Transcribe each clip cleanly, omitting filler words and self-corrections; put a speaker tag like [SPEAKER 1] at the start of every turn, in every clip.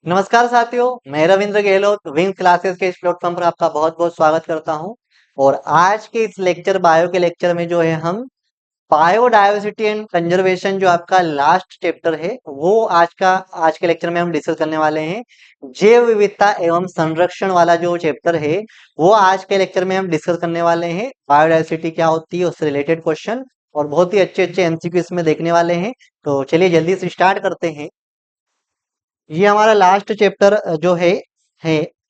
[SPEAKER 1] नमस्कार साथियों, मैं रविंद्र गहलोत विंग क्लासेस के इस प्लेटफॉर्म पर आपका बहुत बहुत स्वागत करता हूं। और आज के इस लेक्चर बायो के लेक्चर में जो है हम बायोडायवर्सिटी एंड कंजर्वेशन जो आपका लास्ट चैप्टर है वो आज के लेक्चर में हम डिस्कस करने वाले हैं। जैव विविधता एवं संरक्षण वाला जो चैप्टर है वो आज के लेक्चर में हम डिस्कस करने वाले हैं। बायोडायवर्सिटी क्या होती है उससे रिलेटेड क्वेश्चन और बहुत ही अच्छे अच्छे एमसीक्यू इसमें देखने वाले हैं। तो चलिए जल्दी से स्टार्ट करते हैं। ये हमारा लास्ट चैप्टर जो है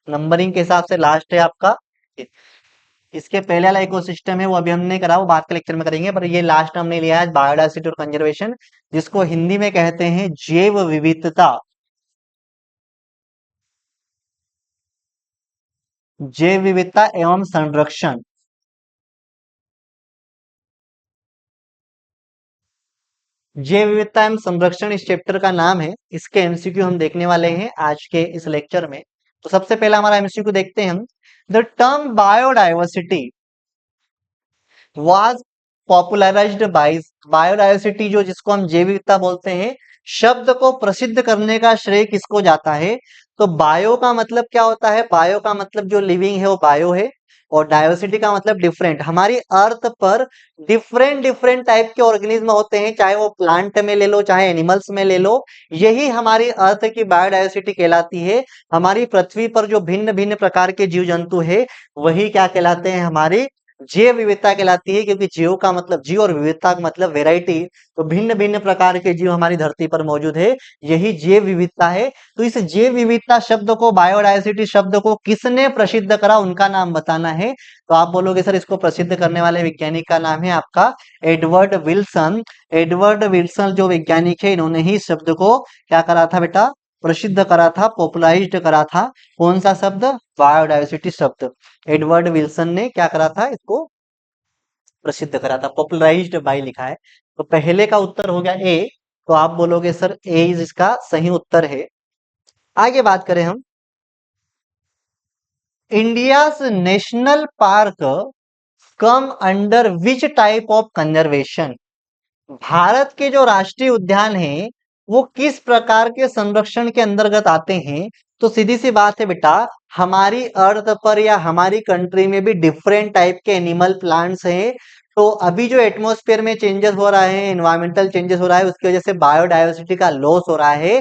[SPEAKER 1] नंबरिंग के हिसाब से लास्ट है आपका। इसके पहले वाला इकोसिस्टम है वो अभी हमने करा, वो बात के लेक्चर में करेंगे, पर ये लास्ट हमने लिया है बायोडायवर्सिटी और कंजर्वेशन, जिसको हिंदी में कहते हैं जैव विविधता। जैव विविधता एवं संरक्षण। जैव विविधता एवं संरक्षण इस चैप्टर का नाम है। इसके एमसीक्यू हम देखने वाले हैं आज के इस लेक्चर में। तो सबसे पहला हमारा एमसीक्यू देखते हैं हम। The term biodiversity was popularized by biodiversity, जो जिसको हम जैव विविधता बोलते हैं, शब्द को प्रसिद्ध करने का श्रेय किसको जाता है? तो बायो का मतलब क्या होता है? बायो का मतलब जो लिविंग है वो बायो है, और डायवर्सिटी का मतलब डिफरेंट। हमारी अर्थ पर डिफरेंट डिफरेंट टाइप के ऑर्गेनिज्म होते हैं, चाहे वो प्लांट में ले लो चाहे एनिमल्स में ले लो। यही हमारी अर्थ की बायोडायवर्सिटी कहलाती है। हमारी पृथ्वी पर जो भिन्न भिन्न प्रकार के जीव जंतु है वही क्या कहलाते हैं? हमारी जैव विविधता कहलाती है, क्योंकि जीव का मतलब जीव और विविधता का मतलब वेराइटी। तो भिन्न भिन्न प्रकार के जीव हमारी धरती पर मौजूद है, यही जैव विविधता है। तो इस जैव विविधता शब्द को, बायोडायवर्सिटी शब्द को किसने प्रसिद्ध करा, उनका नाम बताना है। तो आप बोलोगे सर इसको प्रसिद्ध करने वाले वैज्ञानिक का नाम है आपका एडवर्ड विल्सन। एडवर्ड विल्सन जो वैज्ञानिक है, इन्होंने ही शब्द को क्या करा था बेटा? प्रसिद्ध करा था, पॉपुलराइज्ड करा था। कौन सा शब्द? बायोडायवर्सिटी शब्द। एडवर्ड विल्सन ने क्या करा था? इसको प्रसिद्ध करा था, पॉपुलराइज्ड बाय लिखा है। तो पहले का उत्तर हो गया ए। तो आप बोलोगे सर ए इज इसका सही उत्तर है। आगे बात करें हम। India's national park come under which type of conservation? Bharat के जो राष्ट्रीय उद्यान हैं वो किस प्रकार के संरक्षण के अंतर्गत आते हैं? तो सीधी सी बात है बेटा, हमारी अर्थ पर या हमारी कंट्री में भी डिफरेंट टाइप के एनिमल प्लांट्स हैं। तो अभी जो एटमॉस्फेयर में चेंजेस हो रहा है, एनवायरमेंटल चेंजेस हो रहा है, उसकी वजह से बायोडायवर्सिटी का लॉस हो रहा है।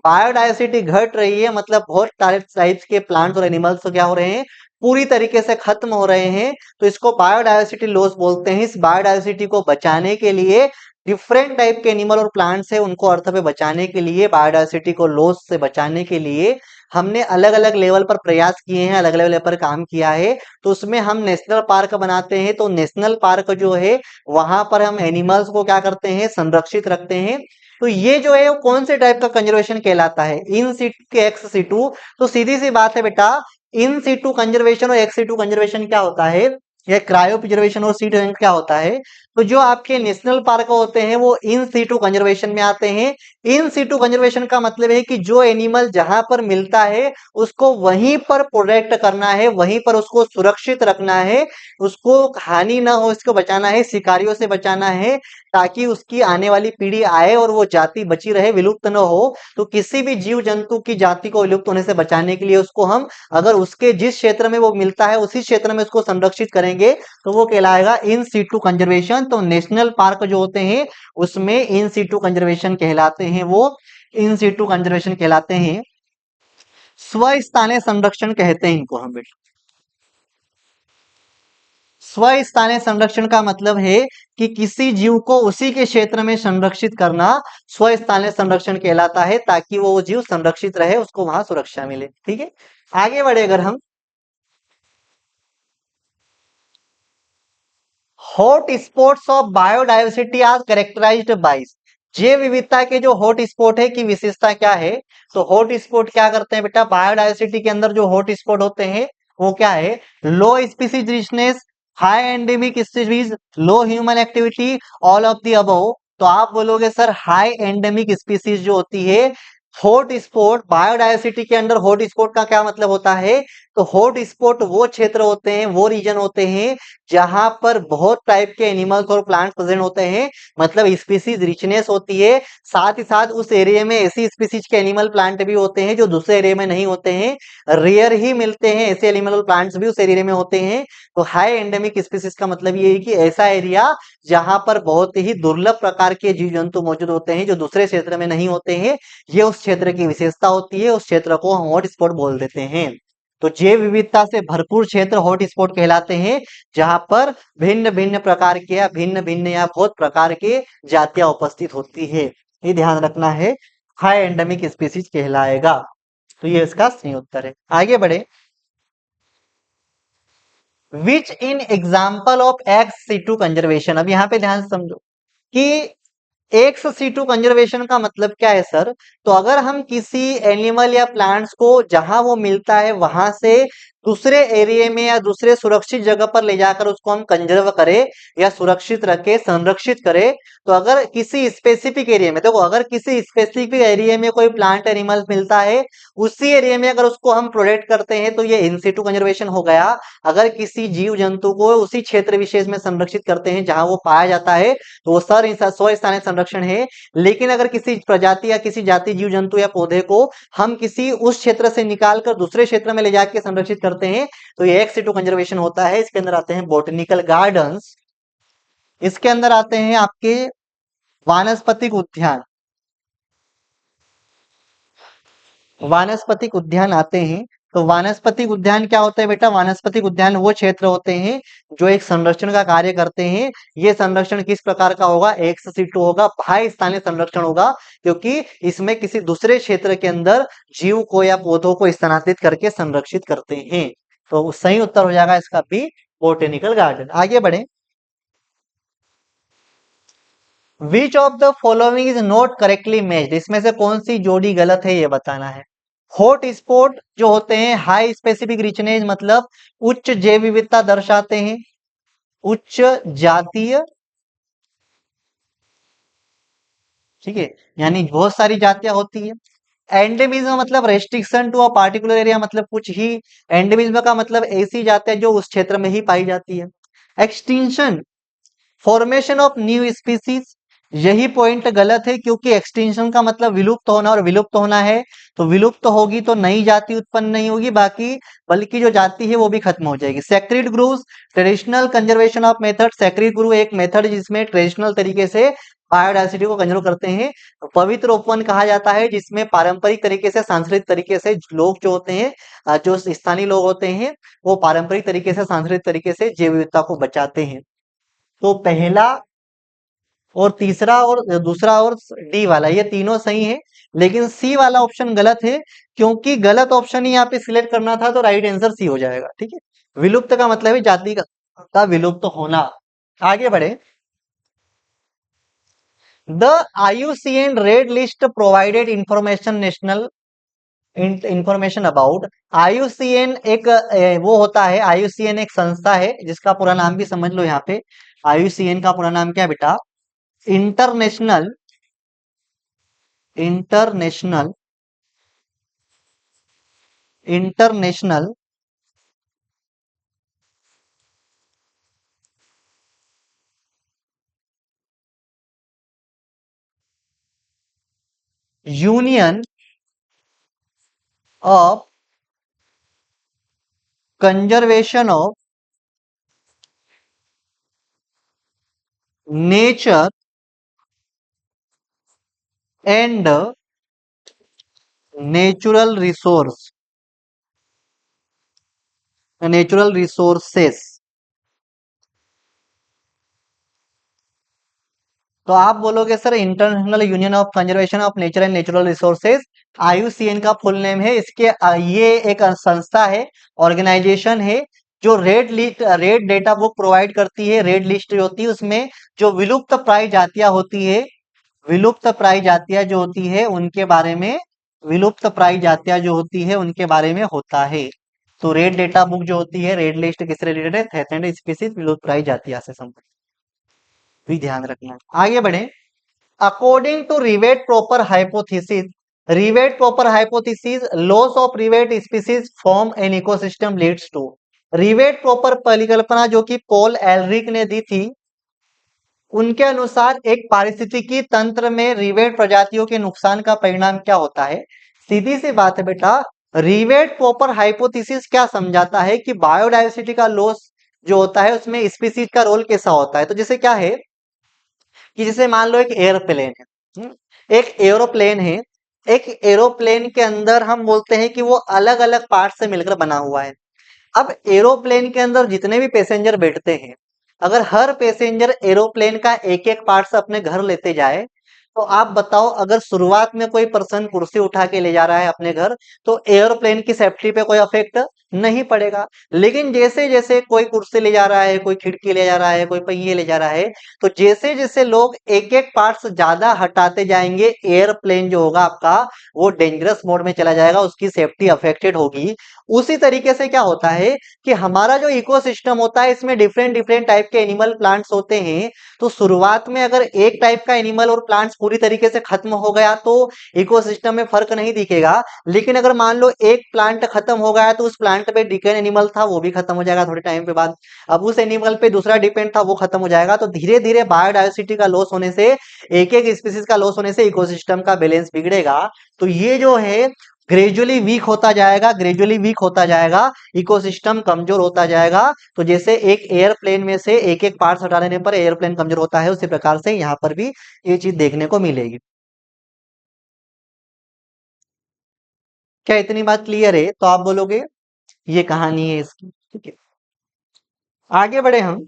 [SPEAKER 1] बायोडायवर्सिटी घट रही है, मतलब बहुत टाइप्स के प्लांट्स और एनिमल्स तो क्या हो रहे हैं? पूरी तरीके से खत्म हो रहे हैं। तो इसको बायोडायवर्सिटी लॉस बोलते हैं। इस बायोडायवर्सिटी को बचाने के लिए, डिफरेंट टाइप के एनिमल और प्लांट्स है उनको अर्थ पे बचाने के लिए, बायोडायवर्सिटी को लॉस से बचाने के लिए हमने अलग अलग लेवल पर प्रयास किए हैं, अलग अलग लेवल पर काम किया है। तो उसमें हम नेशनल पार्क बनाते हैं। तो नेशनल पार्क जो है वहां पर हम एनिमल्स को क्या करते हैं? संरक्षित रखते हैं। तो ये जो है वो कौन से टाइप का कंजर्वेशन कहलाता है? इन सीटू के एक्स सीटू। तो सीधी सी बात है बेटा, इन सीटू कंजर्वेशन और एक्स सीटू कंजर्वेशन क्या होता है, या क्रायो प्रिजर्वेशन और सीट क्या होता है? तो जो आपके नेशनल पार्क होते हैं वो इन सीटू कंजर्वेशन में आते हैं। इन सीटू कंजर्वेशन का मतलब है कि जो एनिमल जहां पर मिलता है उसको वहीं पर प्रोटेक्ट करना है, वहीं पर उसको सुरक्षित रखना है, उसको हानि ना हो इसको बचाना है, शिकारियों से बचाना है, ताकि उसकी आने वाली पीढ़ी आए और वो जाति बची रहे, विलुप्त न हो। तो किसी भी जीव जंतु की जाति को विलुप्त होने से बचाने के लिए उसको हम, अगर उसके जिस क्षेत्र में वो मिलता है उसी क्षेत्र में उसको संरक्षित करेंगे तो वो कहलाएगा इन सीटू कंजर्वेशन। तो नेशनल पार्क जो होते हैं उसमें इन सीटू कंजर्वेशन कहलाते हैं, वो इन सीटू कंजर्वेशन कहलाते हैं। स्वस्थानीय संरक्षण कहते हैं इनको हम बेटा। स्वस्थानीय संरक्षण का मतलब है कि किसी जीव को उसी के क्षेत्र में संरक्षित करना स्वस्थानीय संरक्षण कहलाता है, ताकि वो जीव संरक्षित रहे, उसको वहां सुरक्षा मिले। ठीक है, आगे बढ़े अगर हम। Hot spots of biodiversity are characterized by. जैव विविधता के जो हॉट स्पॉट है की विशेषता क्या है? तो हॉट स्पॉट क्या करते हैं बेटा? बायोडायवर्सिटी के अंदर जो हॉट स्पॉट होते हैं वो क्या है? Low species richness, high endemic species, low human activity, all of the above. तो आप बोलोगे सर हाई एंडेमिक स्पीसीज जो होती है, हॉट स्पॉट बायोडायवर्सिटी के अंदर हॉट स्पॉट का क्या मतलब होता है? तो हॉट स्पॉट वो क्षेत्र होते हैं, वो रीजन होते हैं जहां पर बहुत टाइप के एनिमल्स और प्लांट्स प्रेजेंट होते हैं, मतलब स्पीसीज रिचनेस होती है। साथ ही साथ उस एरिया में ऐसी स्पीसीज के एनिमल प्लांट भी होते हैं जो दूसरे एरिया में नहीं होते हैं, रेयर ही मिलते हैं, ऐसे एनिमल और प्लांट्स भी उस एरिया में होते हैं। तो हाई एंडेमिक स्पीसीज का मतलब ये है कि ऐसा एरिया जहां पर बहुत ही दुर्लभ प्रकार के जीव जंतु मौजूद होते हैं जो दूसरे क्षेत्र में नहीं होते हैं। ये उस क्षेत्र की विशेषता होती है, उस क्षेत्र को हम हॉट स्पॉट बोल देते हैं। तो जैव विविधता से भरपूर क्षेत्र हॉट स्पॉट कहलाते हैं, जहां पर भिन्न भिन्न प्रकार के या भिन्न भिन्न या बहुत प्रकार के जातियां उपस्थित होती है। ये ध्यान रखना है, हाई एंडेमिक स्पीसीज कहलाएगा। तो ये इसका सही उत्तर है। आगे बढ़े। Which in example of ex situ conservation, अब यहाँ पे ध्यान से समझो कि एक्स सीटू कंजर्वेशन का मतलब क्या है सर। तो अगर हम किसी एनिमल या प्लांट्स को जहां वो मिलता है वहां से दूसरे एरिया में या दूसरे सुरक्षित जगह पर ले जाकर उसको हम कंजर्व करें या सुरक्षित रखे, संरक्षित करें। तो अगर किसी स्पेसिफिक एरिया में, देखो अगर किसी स्पेसिफिक एरिया में कोई प्लांट एनिमल मिलता है, उसी एरिया में अगर उसको हम प्रोटेक्ट करते हैं तो ये इन सिटू कंजर्वेशन हो गया। अगर किसी जीव जंतु को उसी क्षेत्र विशेष में संरक्षित करते हैं जहां वो पाया जाता है, तो वो स्व स्थानीय संरक्षण है। लेकिन अगर किसी प्रजाति या किसी जाति जीव जंतु या पौधे को हम किसी उस क्षेत्र से निकालकर दूसरे क्षेत्र में ले जाके संरक्षित करते हैं, तो ये एक्स सिटू कंजर्वेशन होता है। इसके अंदर आते हैं बॉटनिकल गार्डन्स, इसके अंदर आते हैं आपके वानस्पतिक उद्यान, वानस्पतिक उद्यान आते हैं। तो वानस्पतिक उद्यान क्या होता है बेटा, वानस्पतिक उद्यान वो क्षेत्र होते हैं जो एक संरक्षण का कार्य करते हैं। ये संरक्षण किस प्रकार का होगा, एक्स सिटू होगा, बाह्य स्थानीय संरक्षण होगा, क्योंकि इसमें किसी दूसरे क्षेत्र के अंदर जीव को या पौधों को स्थानांतरित करके संरक्षित करते हैं। तो सही उत्तर हो जाएगा इसका बी, बोटेनिकल गार्डन। आगे बढ़े। Which of the following is not correctly matched, इसमें से कौन सी जोड़ी गलत है ये बताना है। हॉट स्पॉट जो होते हैं हाई स्पेसिफिक रिचनेस, मतलब उच्च जैव विविधता दर्शाते हैं, उच्च जातीय, ठीक है, यानी बहुत सारी जातियां होती है। एंडेमिज्म मतलब restriction to a particular area, मतलब कुछ ही। एंडेमिज्म का मतलब ऐसी जातियां जो उस क्षेत्र में ही पाई जाती है। Extinction, formation of new species, यही पॉइंट गलत है, क्योंकि एक्सटिंक्शन का मतलब विलुप्त होना, और विलुप्त होना है तो विलुप्त होगी तो नई जाति उत्पन्न नहीं होगी, बाकी बल्कि जो जाति है वो भी खत्म हो जाएगी। Sacred groves, traditional conservation of method, sacred grove एक मेथड जिसमें ट्रेडिशनल तरीके से बायोडायवर्सिटी को कंजर्व करते हैं। पवित्र उपवन कहा जाता है जिसमें पारंपरिक तरीके से, सांस्कृतिक तरीके से लोग जो होते हैं, जो स्थानीय लोग होते हैं, वो पारंपरिक तरीके से, सांस्कृतिक तरीके से जैव विविधता को बचाते हैं। तो पहला और तीसरा और दूसरा और डी वाला ये तीनों सही है, लेकिन सी वाला ऑप्शन गलत है, क्योंकि गलत ऑप्शन ही यहाँ पे सिलेक्ट करना था, तो राइट आंसर सी हो जाएगा। ठीक है, विलुप्त का मतलब है जाति का विलुप्त होना। आगे बढ़े। The IUCN red list provided information national information about. IUCN एक वो होता है, IUCN एक संस्था है जिसका पूरा नाम भी समझ लो यहाँ पे। IUCN का पूरा नाम क्या है बेटा, international international international union of conservation of nature and natural resource, natural resources. तो आप बोलोगे sir international union of conservation of nature and natural resources, IUCN का फुल नेम है इसके। ये एक संस्था है, ऑर्गेनाइजेशन है, जो रेड डेटा बुक प्रोवाइड करती है। रेड लिस्ट जो होती है उसमें जो विलुप्त प्राय जातियां होती है, विलुप्त प्राय जातियां जो होती है उनके बारे में, विलुप्त प्राय जातियां जो होती है उनके बारे में होता है। तो रेड डेटा बुक जो होती है, रेड लिस्ट किससे रिलेटेड है, थ्रेटेंड स्पीसीज, विलुप्त प्राय जातियां से संबंधित, भी ध्यान रखना है। आगे बढ़े। According to rivet proper hypothesis, rivet proper hypothesis, loss of rivet species form an ecosystem leads to. Rivet proper परिकल्पना जो कि पॉल एलरिक ने दी थी, उनके अनुसार एक पारिस्थितिकी तंत्र में रिवेट प्रजातियों के नुकसान का परिणाम क्या होता है। सीधी सी बात है बेटा, रिवेट प्रॉपर हाइपोथेसिस क्या समझाता है कि बायोडायवर्सिटी का लॉस जो होता है उसमें स्पीसीज का रोल कैसा होता है। तो जैसे क्या है कि जैसे मान लो एक एयरप्लेन है, एक एरोप्लेन है, एक एरोप्लेन के अंदर हम बोलते हैं कि वो अलग अलग पार्ट से मिलकर बना हुआ है। अब एरोप्लेन के अंदर जितने भी पैसेंजर बैठते हैं, अगर हर पैसेंजर एरोप्लेन का एक एक पार्ट्स अपने घर लेते जाए, तो आप बताओ अगर शुरुआत में कोई पर्सन कुर्सी उठा के ले जा रहा है अपने घर, तो एरोप्लेन की सेफ्टी पे कोई अफेक्ट नहीं पड़ेगा। लेकिन जैसे जैसे कोई कुर्सी ले जा रहा है, कोई खिड़की ले जा रहा है, कोई पहिए ले जा रहा है, तो जैसे जैसे लोग एक एक पार्ट्स ज्यादा हटाते जाएंगे, एयरप्लेन जो होगा आपका वो डेंजरस मोड में चला जाएगा, उसकी सेफ्टी अफेक्टेड होगी। उसी तरीके से क्या होता है कि हमारा जो इकोसिस्टम होता है इसमें डिफरेंट डिफरेंट टाइप के एनिमल प्लांट्स होते हैं। तो शुरुआत में अगर एक टाइप का एनिमल और प्लांट्स पूरी तरीके से खत्म हो गया तो इकोसिस्टम में फर्क नहीं दिखेगा। लेकिन अगर मान लो एक प्लांट खत्म हो गया तो उस प्लांट पे डिपेंड एनिमल था वो भी खत्म हो जाएगा थोड़े टाइम पे बाद। अब उस एनिमल पे दूसरा डिपेंड था वो खत्म हो जाएगा। तो धीरे धीरे बायोडायवर्सिटी का लॉस होने से, एक एक स्पीसीज का लॉस होने से इकोसिस्टम का बैलेंस बिगड़ेगा। तो ये जो है ग्रेजुअली वीक होता जाएगा, ग्रेजुअली वीक होता जाएगा, इकोसिस्टम कमजोर होता जाएगा। तो जैसे एक एयरप्लेन में से एक एक पार्ट्स हटा लेने पर एयरप्लेन कमजोर होता है, उसी प्रकार से यहाँ पर भी ये चीज देखने को मिलेगी। क्या इतनी बात क्लियर है? तो आप बोलोगे ये कहानी है इसकी, ठीक है। आगे बढ़े हम।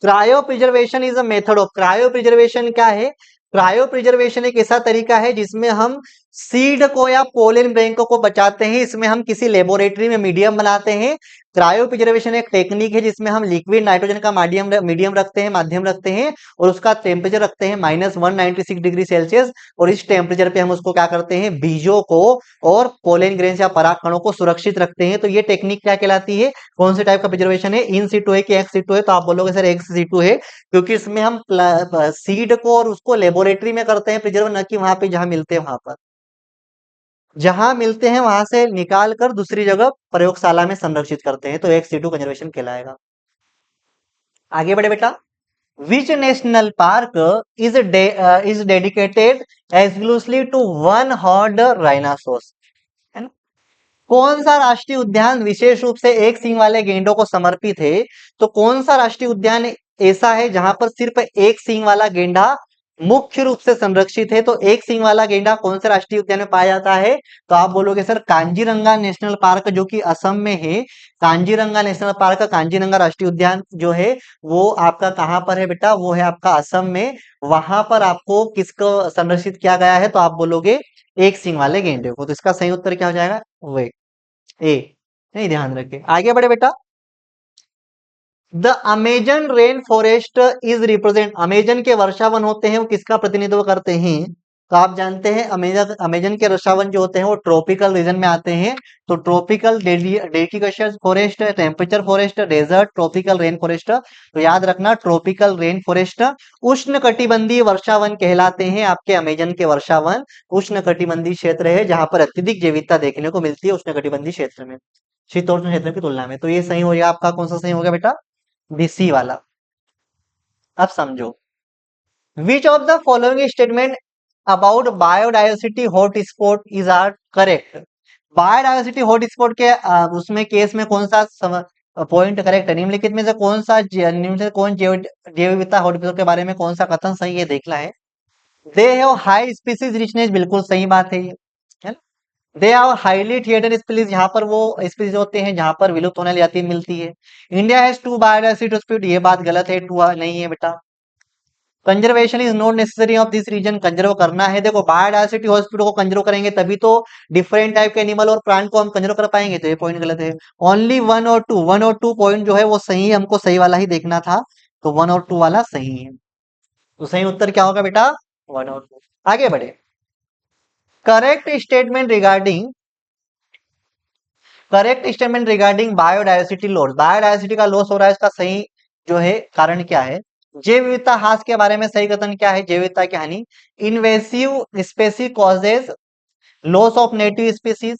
[SPEAKER 1] Cryo preservation is a method of, cryo preservation क्या है? क्रायो प्रिजर्वेशन एक ऐसा तरीका है जिसमें हम सीड को या पोलन बैंकों को बचाते हैं। इसमें हम किसी लेबोरेटरी में मीडियम बनाते हैं। क्रायो प्रिजर्वेशन एक टेक्निक है जिसमें हम लिक्विड नाइट्रोजन का मीडियम रखते हैं, माध्यम रखते हैं, और उसका टेम्परेचर रखते हैं -196 डिग्री सेल्सियस। और इस टेम्परेचर पे हम उसको क्या करते हैं, बीजों को और पोलन ग्रेन्स या पराग कणों को सुरक्षित रखते हैं। तो ये टेक्निक क्या कहलाती है, कौन से टाइप का प्रिजर्वेशन है? इन सीटू है कि एक्स सीटू है? तो आप बोलोगे सर एक्स सीटू है, क्योंकि इसमें हम सीड को और उसको लेबोरेटरी में करते हैं प्रिजर्व, न कि वहां पे जहां मिलते हैं वहां पर। जहां मिलते हैं वहां से निकाल कर दूसरी जगह प्रयोगशाला में संरक्षित करते हैं, तो एक्स सीटू कंजर्वेशन कहलाएगा। आगे बढ़े बेटा। Which national park is dedicated exclusively to one horn rhinoceros? है ना? कौन सा राष्ट्रीय उद्यान विशेष रूप से एक सींग वाले गेंडों को समर्पित है? तो कौन सा राष्ट्रीय उद्यान ऐसा है जहां पर सिर्फ एक सींग वाला गेंडा मुख्य रूप से संरक्षित है? तो एक सींग वाला गेंडा कौन से राष्ट्रीय उद्यान में पाया जाता है? तो आप बोलोगे सर कांजीरंगा नेशनल पार्क, जो कि असम में है। कांजीरंगा नेशनल पार्क, कांजीरंगा राष्ट्रीय उद्यान जो है वो आपका कहाँ पर है बेटा? वो है आपका असम में। वहां पर आपको किसको संरक्षित किया गया है? तो आप बोलोगे एक सींग वाले गेंडे को। तो इसका सही उत्तर क्या हो जाएगा? वे ए। नहीं, ध्यान रखे। आगे बढ़े बेटा। The Amazon rain forest is represent, Amazon के वर्षावन होते हैं वो किसका प्रतिनिधित्व करते हैं? तो आप जानते हैं अमेजन अमेजन के वर्षावन जो होते हैं वो ट्रॉपिकल रीजन में आते हैं। तो tropical dedication forest, temperature forest, desert, tropical rain forest. तो याद रखना ट्रॉपिकल रेन फॉरेस्ट उष्ण कटिबंधीय वर्षावन कहलाते हैं। आपके अमेजन के वर्षावन उष्ण कटिबंधीय क्षेत्र है जहां पर अत्यधिक जैविकता देखने को मिलती है उष्ण कटिबंधीय क्षेत्र में, शीतोष्ण क्षेत्र की तुलना में। तो ये सही हो गया आपका, कौन सा सही हो गया बेटा? BC C. अब समझो, which of the following statement about biodiversity hotspot is are correct? Biodiversity hotspot के उसमें केस में कौन सा पॉइंट करेक्ट है? निम्नलिखित में से कौन सा निम्न से कौन जैव विविधता हॉटस्पॉट के बारे में कौन सा कथन सही है देखना है। They have high species richness, बिल्कुल सही बात है ये, है ना। They are highly theatre species, यहाँ पर वो स्पीसीज होते हैं जहां पर विलुप्त होने वाली जाति मिलती है। India has two biodiversity hotspot, ये बात गलत है, टू नहीं है बेटा। Conservation is not necessary of this region, conserve करना है। देखो बायोडायवर्सिटी हॉस्पिटल को कंजर्व करेंगे तभी तो डिफरेंट टाइप के एनिमल और प्लांट को हम कंजर्व कर पाएंगे। तो ये पॉइंट गलत है। ओनली वन और टू पॉइंट जो है वो सही है, हमको सही वाला ही देखना था। तो वन और टू वाला सही है। तो सही उत्तर क्या होगा बेटा? वन और टू। आगे बढ़े। Correct statement regarding, correct statement regarding biodiversity loss, biodiversity का लॉस हो रहा है, इसका सही जो है कारण क्या है? जैव विविधता ह्रास के बारे में सही कथन क्या है? जैव विविधता की हानि, invasive species causes loss of native species,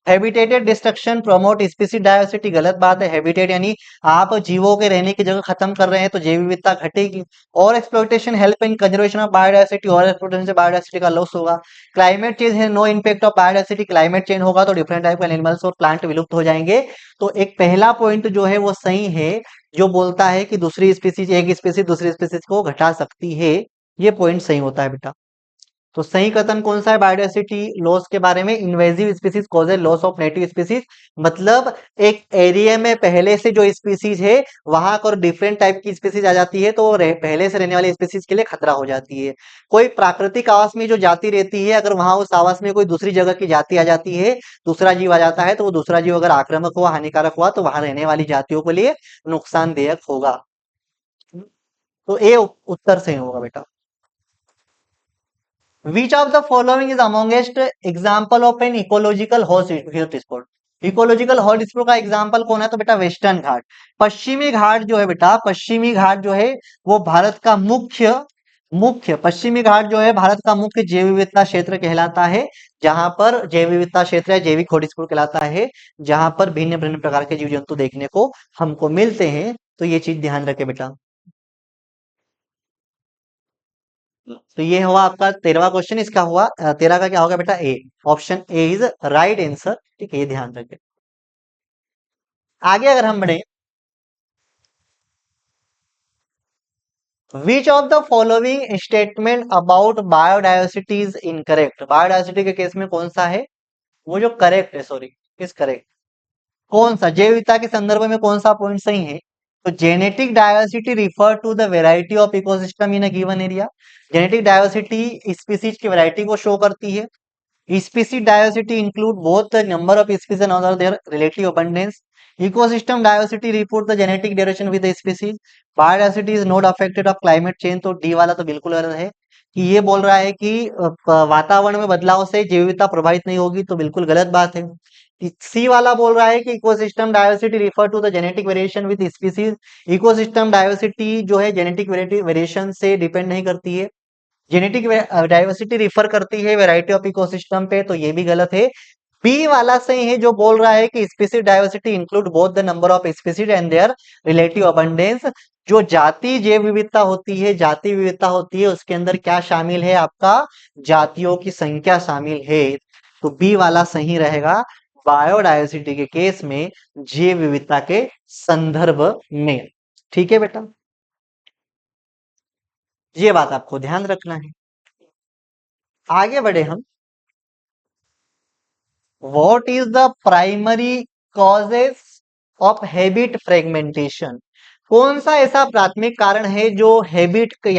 [SPEAKER 1] habitat destruction promote species diversity, गलत बात है। हैबिटेट यानी आप जीवों के रहने की जगह खत्म कर रहे हैं तो जैव विविधता घटेगी। और exploitation help in conservation of biodiversity, और एक्सप्लॉइटेशन से बायोडायवर्सिटी का लॉस होगा। क्लाइमेट चेंज है no impact of biodiversity, climate change होगा तो डिफरेंट टाइप के एनिमल्स और प्लांट विलुप्त हो जाएंगे। तो एक पहला पॉइंट जो है वो सही है, जो बोलता है कि दूसरी स्पीसीज, एक स्पीसीज दूसरी स्पीसीज को घटा सकती है, ये पॉइंट सही होता है बेटा। तो सही कथन कौन सा है बायोडायवर्सिटी लॉस के बारे में? Invasive species causes loss of native species, मतलब एक एरिया में पहले से जो स्पीसीज है वहां पर डिफरेंट टाइप की स्पीसीज आ जाती है, तो पहले से रहने वाली स्पीसीज के लिए खतरा हो जाती है। कोई प्राकृतिक आवास में जो जाति रहती है, अगर वहां उस आवास में कोई दूसरी जगह की जाति आ जाती है, दूसरा जीव आ जाता है, तो वो दूसरा जीव अगर आक्रामक हुआ, हानिकारक हुआ, तो वहां रहने वाली जातियों के लिए नुकसानदेयक होगा। तो ए उत्तर सही होगा बेटा। Which of the following is amongst example of an ecological hotspot? Ecological hotspot का एग्जाम्पल कौन है? तो बेटा वेस्टर्न घाट। पश्चिमी घाट जो है बेटा, पश्चिमी घाट जो है वो भारत का मुख्य मुख्य पश्चिमी घाट जो है भारत का मुख्य जैव विविधता क्षेत्र कहलाता है, जहां पर जैव विविधता क्षेत्र है, जैविक हॉटस्पॉट कहलाता है, जहां पर भिन्न भिन्न प्रकार के जीव जंतु देखने को हमको मिलते हैं। तो ये चीज ध्यान रखे बेटा। तो ये हुआ आपका 13वां क्वेश्चन। इसका हुआ 13 का क्या होगा बेटा? A, option A is right answer. ठीक है, ये ध्यान रखें। आगे अगर हम बढ़े, which of the following statement about biodiversity is incorrect? Biodiversity के केस में कौन सा है वो जो करेक्ट है? सॉरी, किस करेक्ट? कौन सा जैव विविधता के संदर्भ में कौन सा पॉइंट सही है? तो genetic diversity refer to the variety of ecosystem in a given area. Genetic diversity species की वैरायटी को शो करती है। Species diversity include both the number of species and also their relative abundance. Ecosystem diversity report the genetic duration with the species. Biodiversity is not affected of climate change. तो D वाला तो बिल्कुल गलत है, कि ये बोल रहा है कि वातावरण में बदलाव से जैव विविधता प्रभावित नहीं होगी, तो बिल्कुल गलत बात है। सी वाला बोल रहा है कि ecosystem diversity refer to the genetic variation with species. Ecosystem diversity जो है जेनेटिक वेरिएशन से डिपेंड नहीं करती है, जेनेटिक डाइवर्सिटी रिफर करती है वैरायटी ऑफ इकोसिस्टम पे, तो ये भी गलत है। बी वाला सही है, जो बोल रहा है कि species diversity include both the number of species and there relative abundance. जो जाति जैव विविधता होती है, जाति विविधता होती है, उसके अंदर क्या शामिल है? आपका जातियों की संख्या शामिल है। तो बी वाला सही रहेगा बायोडायवर्सिटी के केस में, जैव विविधता के संदर्भ में। ठीक है बेटा, ये बात आपको ध्यान रखना है। आगे बढ़े हम। What is the primary causes of habit fragmentation? कौन सा ऐसा प्राथमिक कारण है जो हैबिटेट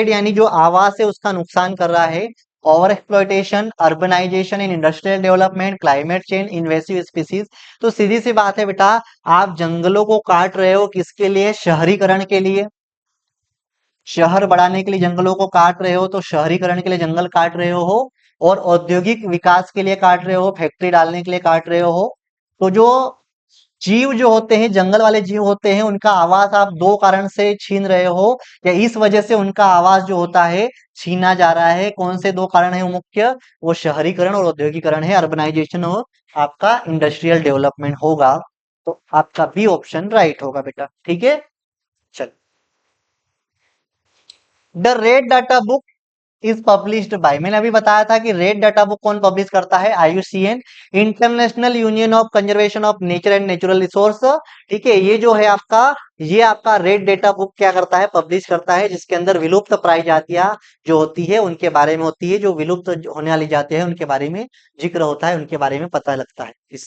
[SPEAKER 1] यानी जो आवास है उसका नुकसान कर रहा है? Over exploitation, urbanization in industrial development, climate change, invasive species. तो सीधी सी बात है बेटा, आप जंगलों को काट रहे हो किसके लिए? शहरीकरण के लिए। शहर बढ़ाने के लिए जंगलों को काट रहे हो, तो शहरीकरण के लिए जंगल काट रहे हो, और औद्योगिक विकास के लिए काट रहे हो, फैक्ट्री डालने के लिए काट रहे हो। तो जो जीव जो होते हैं, जंगल वाले जीव होते हैं, उनका आवास आप दो कारण से छीन रहे हो, या इस वजह से उनका आवास जो होता है छीना जा रहा है। कौन से दो कारण है वो मुख्य? वो शहरीकरण और औद्योगिकरण है, अर्बनाइजेशन और आपका इंडस्ट्रियल डेवलपमेंट होगा। तो आपका बी ऑप्शन राइट होगा बेटा। ठीक है, चल। The red data book is published by, मैंने अभी बताया था कि रेड डाटा बुक कौन पब्लिश करता है? IUCN, international union of conservation of nature and natural resource. ठीक है, ये जो है आपका, ये आपका रेड डाटा बुक क्या करता है? पब्लिश करता है, जिसके अंदर विलुप्त प्राय जातियां जो होती है उनके बारे में होती है, जो विलुप्त होने वाली जातियां हैं उनके बारे में जिक्र होता है, उनके बारे में पता लगता है इस।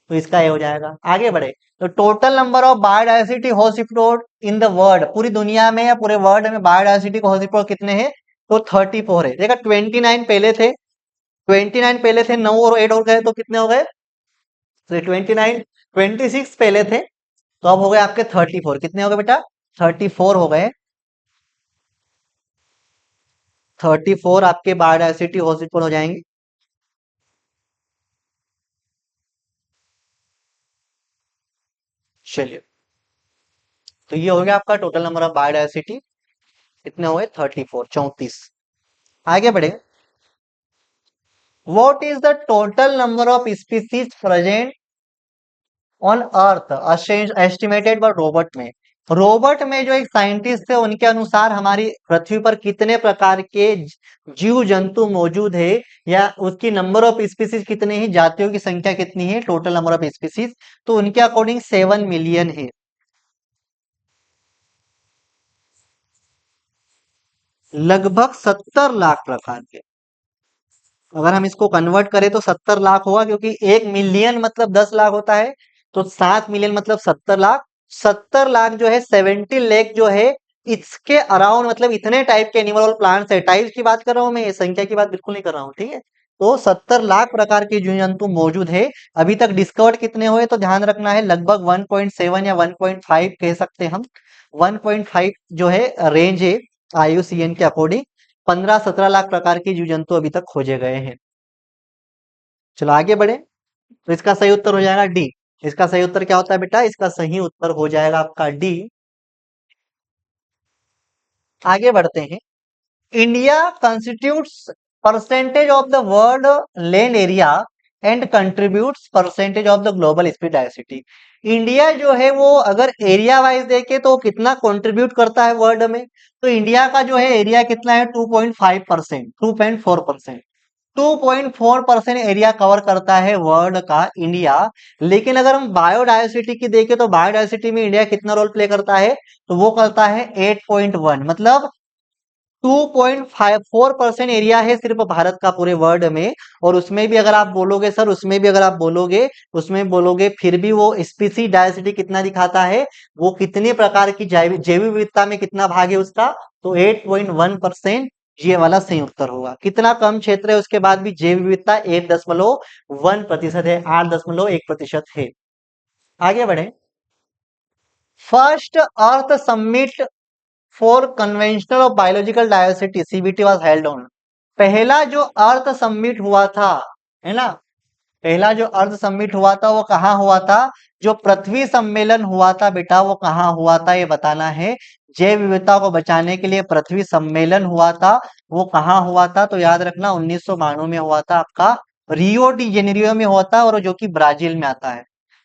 [SPEAKER 1] तो इसका ये हो जाएगा। आगे बढ़े, तो total number of biodiversity hotspot in the world, पूरी दुनिया में या पूरे वर्ल्ड में बायोडायवर्सिटी के हॉटस्पॉट कितने हैं? तो 34 है। देखा, 29 पहले थे, 29 पहले थे, 9 और 8 हो गए, तो कितने हो गए? तो 29, 26 पहले थे, तो अब हो गए आपके 34। कितने हो गए बेटा? 34 हो गए। 34 आपके बायोडायवर्सिटी हॉटस्पॉट हो जाएंगे। चलिए, तो ये हो गया आपका टोटल नंबर ऑफ बायोडायवर्सिटी। कितने हो गए? 34, 34। आगे बढ़े, what is the total number of species present on earth estimated by Robert में। रॉबर्ट में जो एक साइंटिस्ट थे उनके अनुसार हमारी पृथ्वी पर कितने प्रकार के जीव जंतु मौजूद है, या उसकी नंबर ऑफ स्पीसीज कितने ही जातियों की संख्या कितनी है, टोटल नंबर ऑफ स्पीसीज, तो उनके अकॉर्डिंग 7 मिलियन है। लगभग 70 लाख प्रकार के। अगर हम इसको कन्वर्ट करें तो 70 लाख होगा, क्योंकि 1 मिलियन मतलब 10 लाख होता है, तो 7 मिलियन मतलब 70 लाख। 70 लाख जो है 70 लाख जो है, इसके अराउंड मतलब इतने टाइप के एनिमल और प्लांट्स है। टाइप्स की बात कर रहा हूं मैं, ये संख्या की बात बिल्कुल नहीं कर रहा हूँ, ठीक है। तो 70 लाख प्रकार के जीव जंतु मौजूद है। अभी तक डिस्कवर्ड कितने हुए, तो ध्यान रखना है लगभग 1.7 या 1.5 कह सकते हैं हम। 1.5 जो है रेंज है IUCN के अकॉर्डिंग। 15-17 लाख प्रकार के जीव जंतु अभी तक खोजे गए हैं। चलो आगे बढ़े। तो इसका सही उत्तर हो जाएगा डी। इसका सही उत्तर क्या होता है बेटा, इसका सही उत्तर हो जाएगा आपका डी। आगे बढ़ते हैं। India constitutes percentage of the world land area and contributes percentage of the global speed diversity. India जो है वो अगर एरिया वाइज देखे तो कितना कंट्रीब्यूट करता है वर्ल्ड में, तो इंडिया का जो है एरिया कितना है, 2.5%, 2.4%। 2.4% एरिया कवर करता है वर्ल्ड का इंडिया। लेकिन अगर हम बायोडायवर्सिटी की देखें तो बायोडायवर्सिटी में इंडिया कितना रोल प्ले करता है, तो वो करता है 8.1, मतलब 2.54% एरिया है सिर्फ भारत का पूरे वर्ल्ड में। और उसमें भी अगर आप बोलोगे सर, उसमें भी अगर आप बोलोगे, उसमें बोलोगे फिर भी वो स्पीसी डायवर्सिटी कितना दिखाता है, वो कितने प्रकार की जैव जैव विविधता में कितना भाग है उसका, तो 8.1%। ये वाला सही उत्तर होगा। कितना कम क्षेत्र है उसके बाद भी जैव विविधता 8.1% है, 8.1% है। आगे बढ़े। First earth summit for conventional of biological diversity CBT was held on. पहला जो अर्थ समिट हुआ था, है ना, पहला जो अर्थ समिट हुआ था वो कहाँ हुआ था, जो पृथ्वी सम्मेलन हुआ था बेटा वो कहाँ हुआ था, ये बताना है। जैव विविधता को बचाने के लिए पृथ्वी सम्मेलन हुआ था, वो कहाँ हुआ था, तो याद रखना 1992 में हुआ था आपका, रियो डी जेनेरियो में हुआ था, और जो कि ब्राजील में आता है।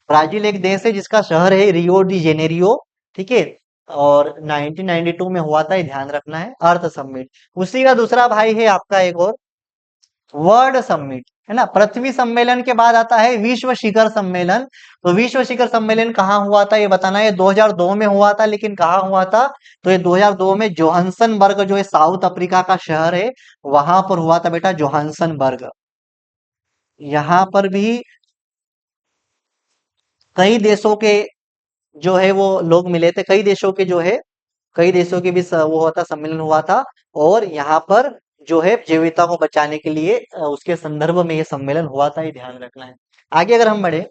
[SPEAKER 1] ब्राजील एक देश है जिसका शहर है रियो डी जेनेरियो, ठीक है। और 1992 में हुआ था, ये ध्यान रखना है, अर्थ समिट। उसी का दूसरा भाई है आपका एक और, वर्ल्ड समिट, है ना। पृथ्वी सम्मेलन के बाद आता है विश्व शिखर सम्मेलन। तो विश्व शिखर सम्मेलन कहाँ हुआ था ये बताना है। 2002 में हुआ था, लेकिन कहाँ हुआ था, तो ये 2002 में जोहान्सनबर्ग जो है साउथ अफ्रीका का शहर है, वहां पर हुआ था बेटा, जोहान्सनबर्ग। यहाँ पर भी कई देशों के जो है वो लोग मिले थे, कई देशों के जो है, कई देशों के भी वो होता सम्मेलन हुआ था। और यहाँ पर जो है जैव विविधता को बचाने के लिए उसके संदर्भ में ये सम्मेलन हुआ था, ये ध्यान रखना है। आगे अगर हम बढ़े।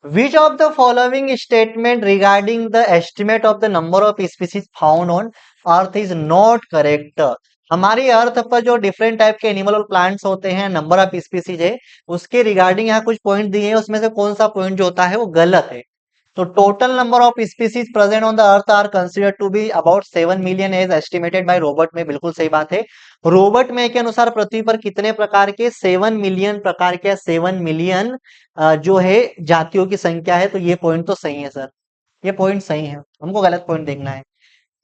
[SPEAKER 1] Which of the following statement regarding the estimate of the number of species found on earth is not correct. हमारी अर्थ पर जो डिफरेंट टाइप के एनिमल और प्लांट्स होते हैं, नंबर ऑफ स्पीसीज है, उसके रिगार्डिंग यहाँ कुछ पॉइंट दिए हैं, उसमें से कौन सा पॉइंट जो होता है वो गलत है। तो total number of species present on the earth are considered to be about 7 million as estimated by Robert में, बिल्कुल सही बात है। रॉबर्ट में के अनुसार पृथ्वी पर कितने प्रकार के, 7 मिलियन प्रकार के, 7 मिलियन जो है जातियों की संख्या है। तो ये पॉइंट तो सही है सर, ये पॉइंट सही है, हमको गलत पॉइंट देखना है।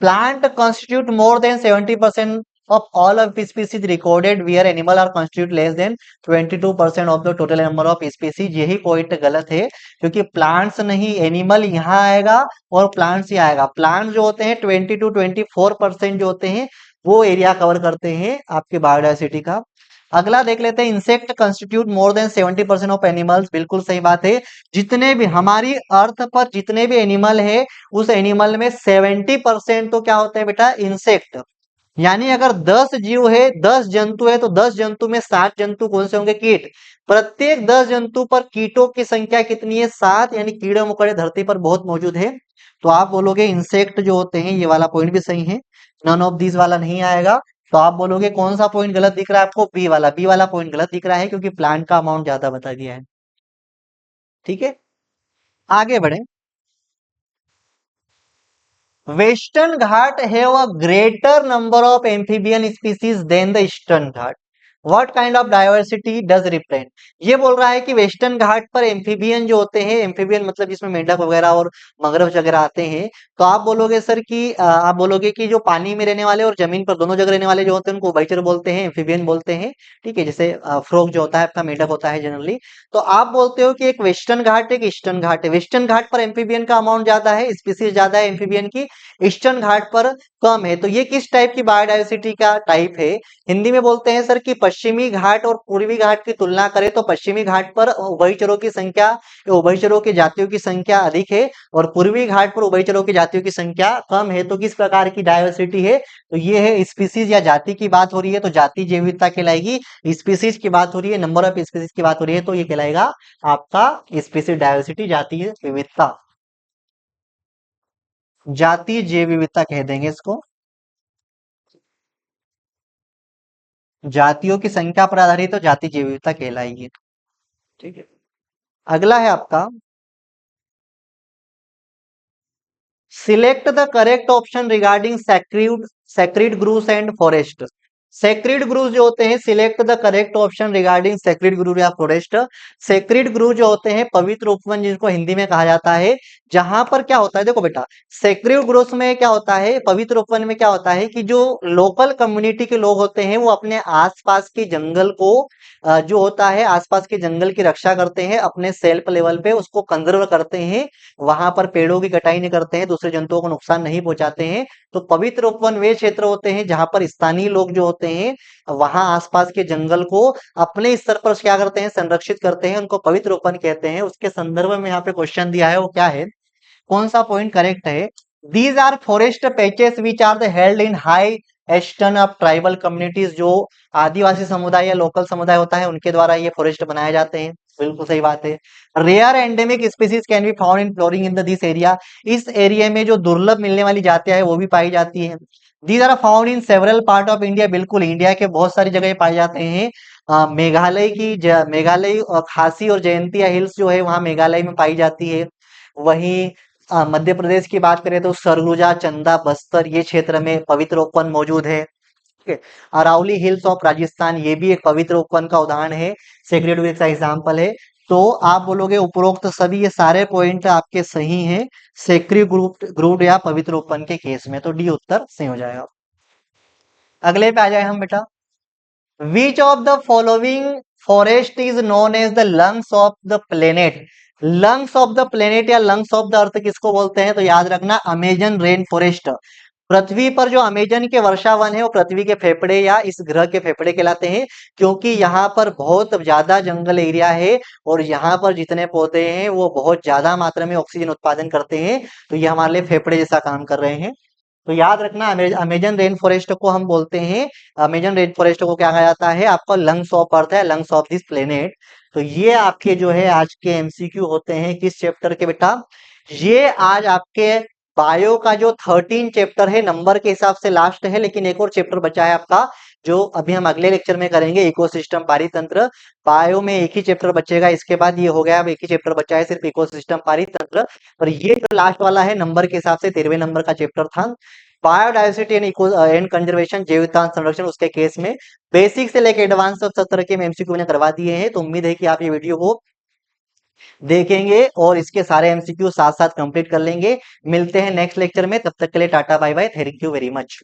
[SPEAKER 1] Plant constitute more than 70% of all of species recorded, where animal are constitute less than 22% of the total number of species। यही पॉइंट गलत है, क्योंकि प्लांट्स नहीं, एनिमल यहाँ आएगा और प्लांट्स ही आएगा। प्लांट्स जो होते हैं 20 to 24% जो होते हैं वो एरिया कवर करते हैं आपके बायोडायवर्सिटी का। अगला देख लेते हैं। Insect constitute more than 70% of animals, बिल्कुल सही बात है। जितने भी हमारी अर्थ पर जितने भी एनिमल है, उस एनिमल में 70% तो क्या होते हैं बेटा, इंसेक्ट। यानी अगर 10 जीव है, 10 जंतु है, तो 10 जंतु में 7 जंतु कौन से होंगे, कीट। प्रत्येक 10 जंतु पर कीटों की संख्या कितनी है, 7, यानी कीड़े मकोड़े धरती पर बहुत मौजूद है। तो आप बोलोगे इंसेक्ट जो होते हैं, ये वाला पॉइंट भी सही है, नन ऑफ दिस वाला नहीं आएगा। तो आप बोलोगे कौन सा पॉइंट गलत दिख रहा है आपको, बी वाला पॉइंट गलत दिख रहा है, क्योंकि प्लांट का अमाउंट ज्यादा बता दिया है। ठीक है, आगे बढ़े। Western Ghat have a greater number of amphibian species than the eastern Ghat. What kind of diversity does represent? ये बोल रहा है कि वेस्टर्न घाट पर एम्फीबियन जो होते हैं, एम्फीबियन मतलब जिसमें मेंढक वगैरह और मगरमच्छ वगैरह आते हैं, तो आप बोलोगे सर कि आप बोलोगे कि जो पानी में रहने वाले और जमीन पर दोनों जगह रहने वाले जो होते हैं उनको उभयचर बोलते हैं, एम्फीबियन बोलते हैं। ठीक है, जैसे फ्रॉग जो होता है आपका मेंढक होता है जनरली। तो आप बोलते हो कि एक वेस्टर्न घाट एक ईस्टर्न घाट है। वेस्टर्न घाट पर एम्फीबियन का अमाउंट ज्यादा है, स्पीसीज ज्यादा है एम्फीबियन की, ईस्टर्न घाट पर कम है। तो ये किस टाइप की बायोडाइवर्सिटी का टाइप है? हिंदी में बोलते हैं सर कि पश्चिमी घाट और पूर्वी घाट की तुलना करें तो पश्चिमी घाट पर उभयचरों की संख्या, उभयचरों की जातियों की संख्या अधिक है और पूर्वी घाट पर उभयचरों की जातियों की संख्या कम है। तो किस प्रकार की डायवर्सिटी है? तो ये है स्पीसीज या जाति की बात हो रही है तो जाति जैव विविधता कहलाएगी। स्पीसीज की बात हो रही है, नंबर ऑफ स्पीसीज की बात हो रही है तो ये कहलाएगा आपका स्पीसीज डायवर्सिटी, जातीय विविधता। जातीय जैव विविधता कह देंगे इसको। जातियों की संख्या पर आधारित तो जाति जैव विविधता कहलाएगी। ठीक है, अगला है आपका, select the correct option regarding sacred groves and forest. Sacred grove जो होते हैं, select the correct option regarding sacred grove या फॉरेस्ट। सैक्रिड ग्रूव जो होते हैं पवित्र उपवन जिनको हिंदी में कहा जाता है, जहां पर क्या होता है, देखो बेटा, सैक्रिड ग्रूव्स में क्या होता है, पवित्र उपवन में क्या होता है कि जो लोकल कम्युनिटी के लोग होते हैं वो अपने आसपास के जंगल को जो होता है आसपास के जंगल की रक्षा करते हैं, अपने सेल्फ लेवल पे उसको कंजर्व करते हैं, वहां पर पेड़ों की कटाई नहीं करते हैं, दूसरे जंतुओं को नुकसान नहीं पहुंचाते हैं। तो पवित्र उपवन वे क्षेत्र होते हैं जहां पर स्थानीय लोग जो होते हैं वहां आसपास के जंगल को अपने स्तर पर क्या करते हैं, संरक्षित करते हैं, उनको पवित्र उपवन कहते हैं। उसके संदर्भ में यहाँ पे क्वेश्चन दिया है, वो क्या है, कौन सा पॉइंट करेक्ट है? These are forest patches which are the held in high esteem of tribal communities. जो आदिवासी समुदाय या लोकल समुदाय होता है उनके द्वारा ये फॉरेस्ट बनाए जाते हैं। बिल्कुल सही बात है। Rare endemic species can be found in flowering in this area. इस एरिया में जो दुर्लभ मिलने वाली जातियां है वो भी पाई जाती है। These are found in several part of India. बिल्कुल, इंडिया के बहुत सारी जगह पाए जाते हैं। मेघालय की मेघालय खासी और जयंतिया हिल्स जो है वहां मेघालय में पाई जाती है। वहीं मध्य प्रदेश की बात करें तो सरगुजा, चंदा, बस्तर ये क्षेत्र में पवित्र उपवन मौजूद है। ठीक है, अरावली हिल्स ऑफ राजस्थान ये भी एक पवित्र उपवन का उदाहरण है, सेक्रेड का एग्जाम्पल है। तो आप बोलोगे उपरोक्त सभी ये सारे पॉइंट आपके सही हैं सेक्री ग्रुप या पवित्र उपवन के केस में, तो डी उत्तर सही हो जाएगा। अगले पे आ जाए हम बेटा, which of the following forest is known as the lungs of the planet. Lungs of the planet या लंग्स ऑफ द अर्थ किसको बोलते हैं? तो याद रखना, अमेजन रेन फॉरेस्ट। पृथ्वी पर जो अमेजन के वर्षा वन है वो पृथ्वी के फेफड़े या इस ग्रह के फेफड़े कहलाते हैं, क्योंकि यहाँ पर बहुत ज्यादा जंगल एरिया है और यहाँ पर जितने पौधे हैं वो बहुत ज्यादा मात्रा में ऑक्सीजन उत्पादन करते हैं। तो ये हमारे लिए फेफड़े जैसा काम कर रहे हैं। तो याद रखना, अमेजन रेन फॉरेस्ट को हम बोलते हैं, अमेजन रेन फॉरेस्ट को क्या कहा जाता है, आपका लंग्स ऑफ अर्थ है, लंग्स ऑफ दिस प्लेनेट। तो ये आपके जो है आज के एमसीक्यू होते हैं किस चैप्टर के बेटा? ये आज आपके बायो का जो 13 चैप्टर है नंबर के हिसाब से लास्ट है, लेकिन एक और चैप्टर बचा है आपका जो अभी हम अगले लेक्चर में करेंगे, इकोसिस्टम पारितंत्र। बायो में एक ही चैप्टर बचेगा, इसके बाद ये हो गया, अब एक ही चैप्टर बचा है सिर्फ इकोसिस्टम पारितंत्र। और ये जो लास्ट वाला है नंबर के हिसाब से 13वें नंबर का चैप्टर था, biodiversity and eco and conservation, जैव विविधता संरक्षण। उसके केस में बेसिक से लेकर एडवांस तक सब तरह के एमसीक्यू मैंने करवा दिए हैं। तो उम्मीद है कि आप ये वीडियो को देखेंगे और इसके सारे एमसीक्यू साथ साथ कंप्लीट कर लेंगे। मिलते हैं नेक्स्ट लेक्चर में, तब तक के लिए tata bye bye, thank you very much.